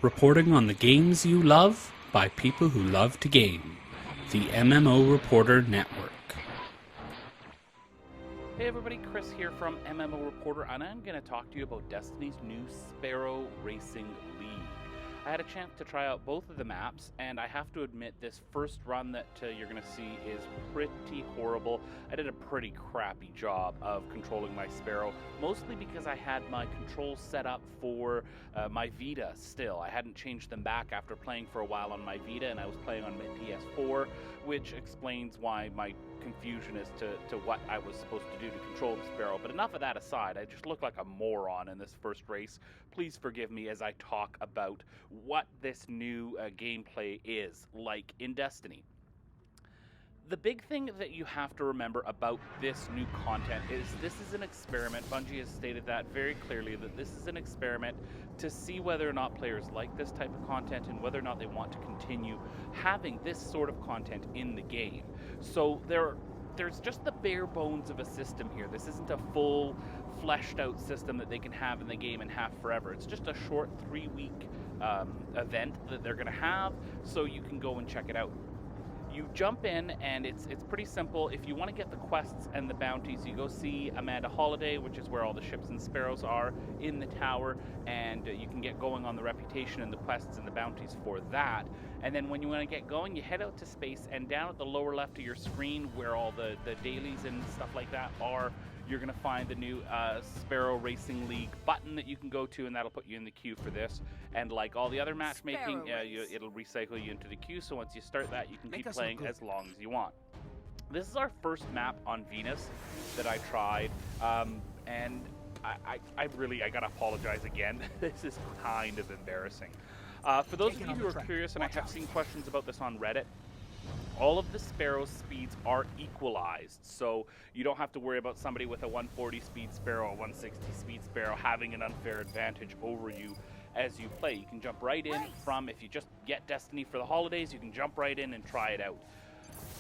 reporting on the games you love by people who love to game. The MMO Reporter Network. Hey everybody, Chris here from MMO Reporter, and I'm going to talk to you about Destiny's new Sparrow Racing League. I had a chance to try out both of the maps, and I have to admit this first run that you're going to see is pretty horrible. I did a pretty crappy job of controlling my Sparrow, mostly because I had my controls set up for my Vita still. I hadn't changed them back after playing for a while on my Vita, and I was playing on my PS4, which explains why my confusion as to what I was supposed to do to control the Sparrow. But enough of that aside, I just look like a moron in this first race. Please forgive me as I talk about what this new gameplay is like in Destiny. The big thing that you have to remember about this new content is this is an experiment. Bungie has stated that very clearly, that this is an experiment to see whether or not players like this type of content and whether or not they want to continue having this sort of content in the game. So there's just the bare bones of a system here. This isn't a full fleshed out system that they can have in the game and have forever. It's just a short 3-week event that they're going to have, so you can go and check it out. You jump in, and it's pretty simple. If you want to get the quests and the bounties, you go see Amanda Holiday, which is where all the ships and sparrows are in the tower, and you can get going on the reputation and the quests and the bounties for that. And then when you want to get going, you head out to space, and down at the lower left of your screen, where all the dailies and stuff like that are, you're going to find the new Sparrow Racing League button that you can go to, and that'll put you in the queue for this. And like all the other matchmaking, it'll recycle you into the queue, so once you start that, you can keep playing as long as you want. This is our first map on Venus that I tried, and I gotta apologize again. This is kind of embarrassing. For those of you who are curious, and I have seen questions about this on Reddit, all of the Sparrow speeds are equalized, so you don't have to worry about somebody with a 140 speed Sparrow, a 160 speed Sparrow having an unfair advantage over you as you play. You can jump right in from, if you just get Destiny for the holidays, you can jump right in and try it out.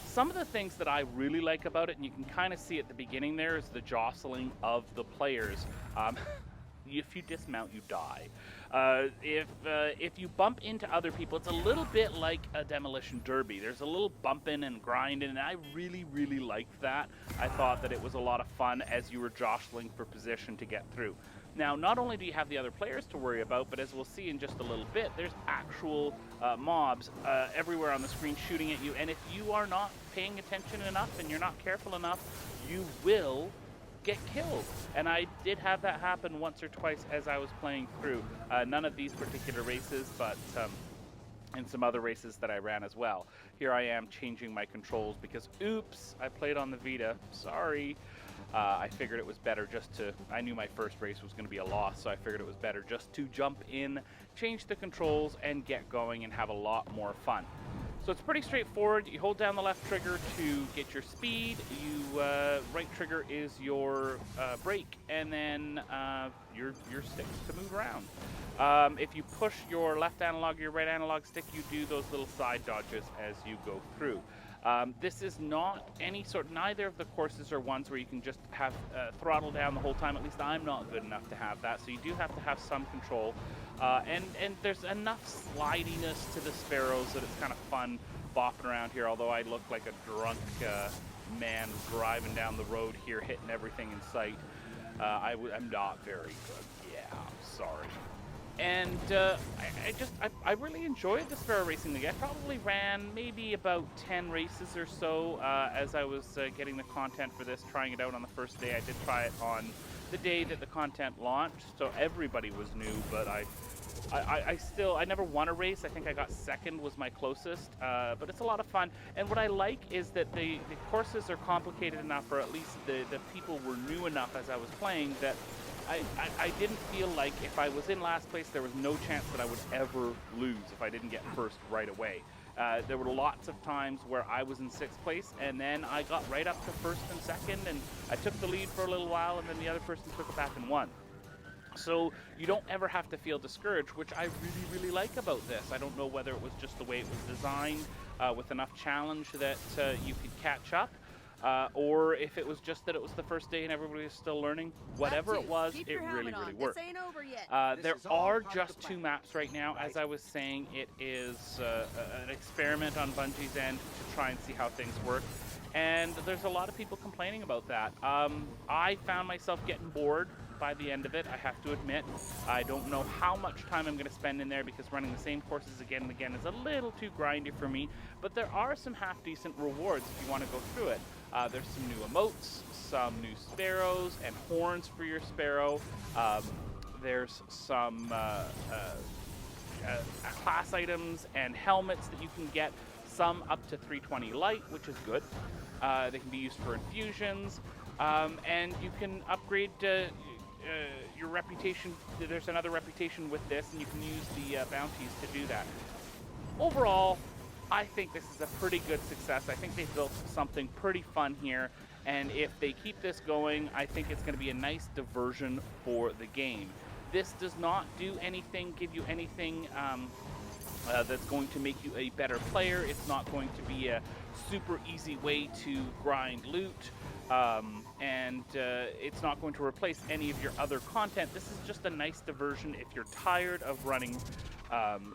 Some of the things that I really like about it, and you can kind of see at the beginning there, is the jostling of the players. If you dismount, you die. If you bump into other people, it's a little bit like a demolition derby. There's a little bumping and grinding, and I really, really liked that. I thought that it was a lot of fun as you were jostling for position to get through. Now, not only do you have the other players to worry about, but as we'll see in just a little bit, there's actual mobs everywhere on the screen shooting at you, and if you are not paying attention enough and you're not careful enough, you will get killed. And I did have that happen once or twice as I was playing through. None of these particular races, but in some other races that I ran as well. Here I am changing my controls because, oops, I played on the Vita. Sorry. I figured it was better just to, I knew my first race was going to be a loss, so I figured it was better just to jump in, change the controls, and get going and have a lot more fun. So it's pretty straightforward. You hold down the left trigger to get your speed, right trigger is your brake, and then your sticks to move around. If you push your left analog, your right analog stick, you do those little side dodges as you go through. This is not any sort, neither of the courses are ones where you can just have throttle down the whole time. At least I'm not good enough to have that, so you do have to have some control. And there's enough slidiness to the Sparrows that it's kind of fun bopping around here, although I look like a drunk man driving down the road here, hitting everything in sight. I'm not very good. Yeah, I'm sorry. And I really enjoyed the Sparrow Racing League. I probably ran maybe about 10 races or so as I was getting the content for this, trying it out on the first day. I did try it on the day that the content launched, so everybody was new, but I never won a race. I think I got second was my closest, but it's a lot of fun. And what I like is that the courses are complicated enough, or at least the people were new enough as I was playing, that I didn't feel like if I was in last place, there was no chance that I would ever lose if I didn't get first right away. There were lots of times where I was in 6th place, and then I got right up to 1st and 2nd, and I took the lead for a little while, and then the other person took it back and won. So you don't ever have to feel discouraged, which I really, really like about this. I don't know whether it was just the way it was designed, with enough challenge that you could catch up. or if it was just that it was the first day and everybody was still learning. Whatever it was, it really worked. This ain't over yet. There are just 2 maps right now. As I was saying, it is an experiment on Bungie's end to try and see how things work. And there's a lot of people complaining about that. I found myself getting bored by the end of it, I have to admit. I don't know how much time I'm going to spend in there because running the same courses again and again is a little too grindy for me. But there are some half-decent rewards if you want to go through it. There's some new emotes, some new sparrows and horns for your sparrow. There's some class items and helmets that you can get, some up to 320 light, which is good. They can be used for infusions, and you can upgrade your reputation. There's another reputation with this, and you can use the bounties to do that. Overall, I think this is a pretty good success. I think they've built something pretty fun here, and if they keep this going, I think it's going to be a nice diversion for the game. This does not do anything, give you anything that's going to make you a better player. It's not going to be a super easy way to grind loot, and it's not going to replace any of your other content. This is just a nice diversion if you're tired of running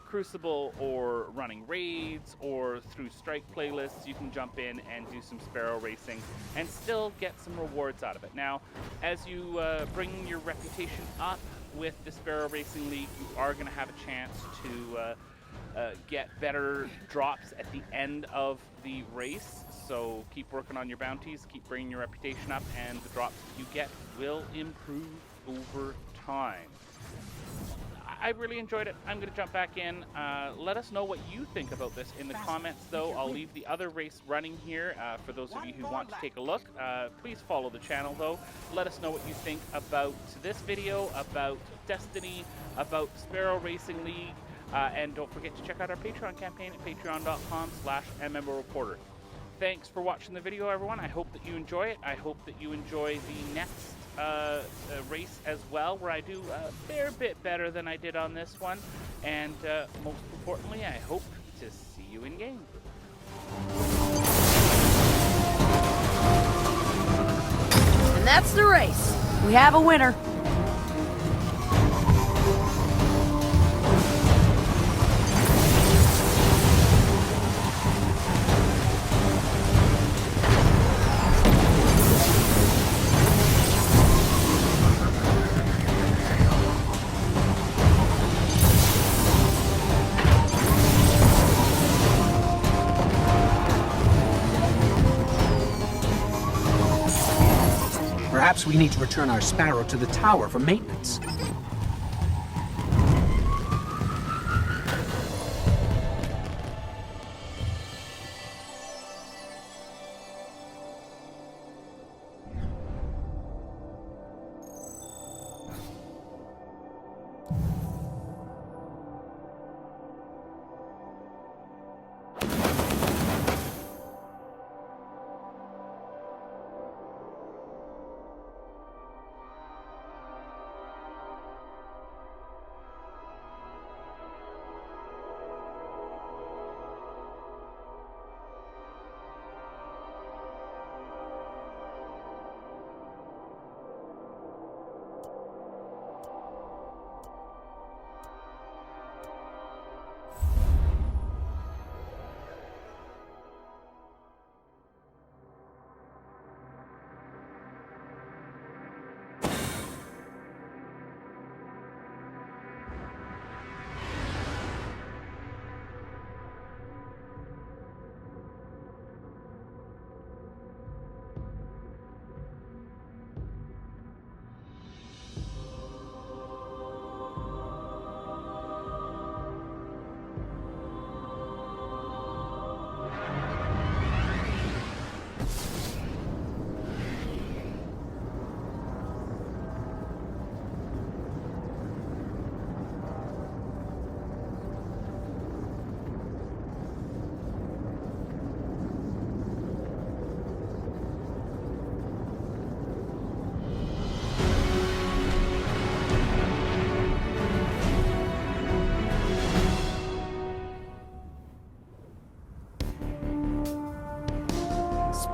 Crucible or running raids or through strike playlists. You can jump in and do some Sparrow racing and still get some rewards out of it. Now, as you bring your reputation up with the Sparrow Racing League, you are going to have a chance to get better drops at the end of the race. So keep working on your bounties, keep bringing your reputation up, and the drops you get will improve over time. I really enjoyed it. I'm going to jump back in. Let us know what you think about this in the comments, though. I'll leave the other race running here for those of you who want to take a look. Please follow the channel, though. Let us know what you think about this video, about Destiny, about Sparrow Racing League, and don't forget to check out our Patreon campaign at patreon.com/MMO Reporter. Thanks for watching the video, everyone. I hope that you enjoy it. I hope that you enjoy the next race as well, where I do a fair bit better than I did on this one. And most importantly, I hope to see you in game. And that's the race. We have a winner. Perhaps we need to return our Sparrow to the tower for maintenance.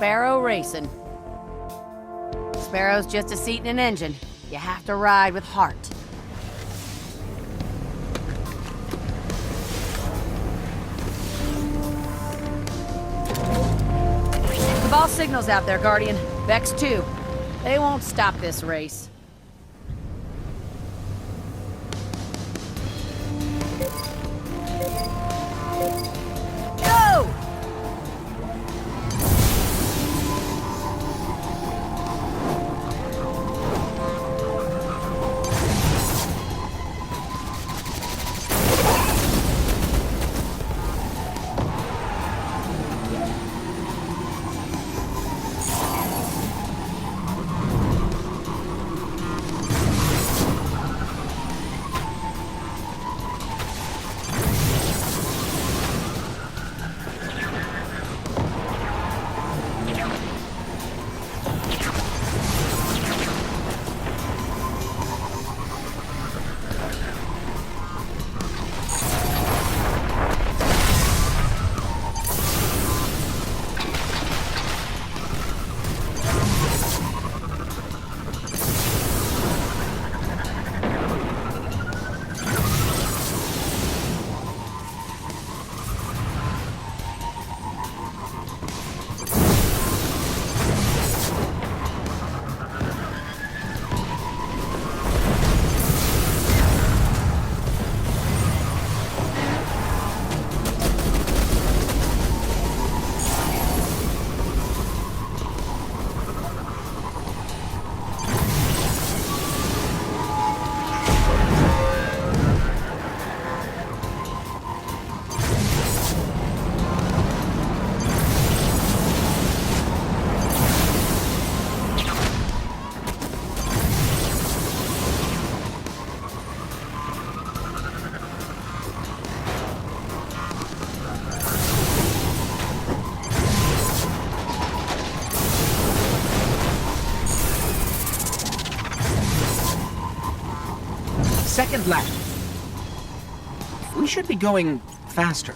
Sparrow Racing. Sparrow's just a seat in an engine. You have to ride with heart. Cabal signals out there, Guardian. Vex 2. They won't stop this race. Go! Second lap. We should be going faster.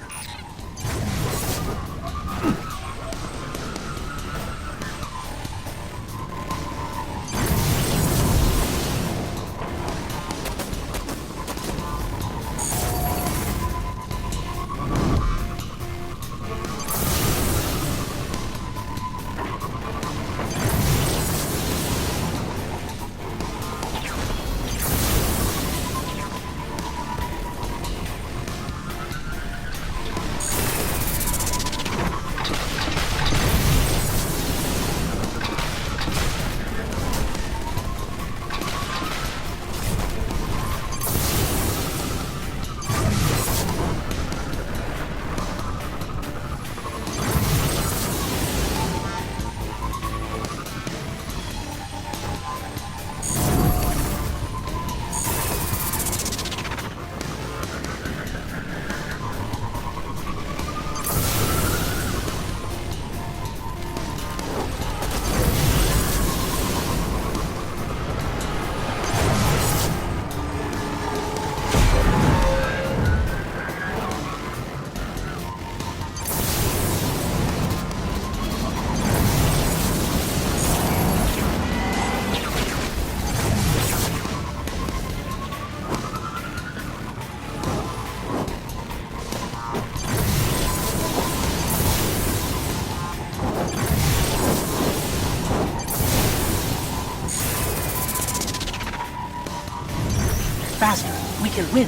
Faster. We can win.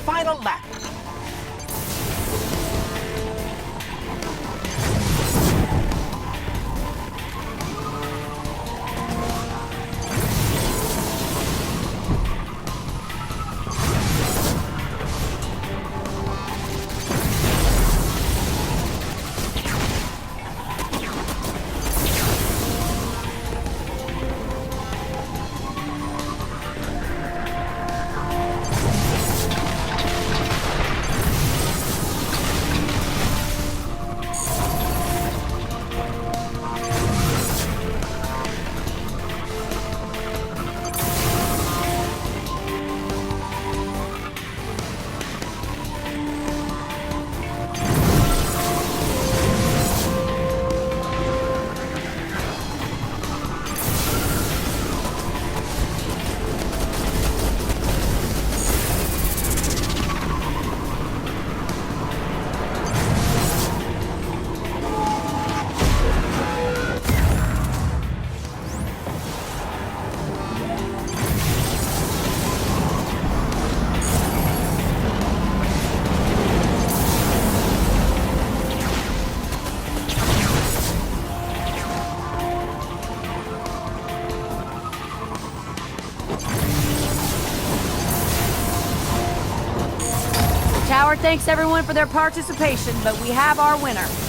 Final lap. Tower thanks everyone for their participation, but we have our winner.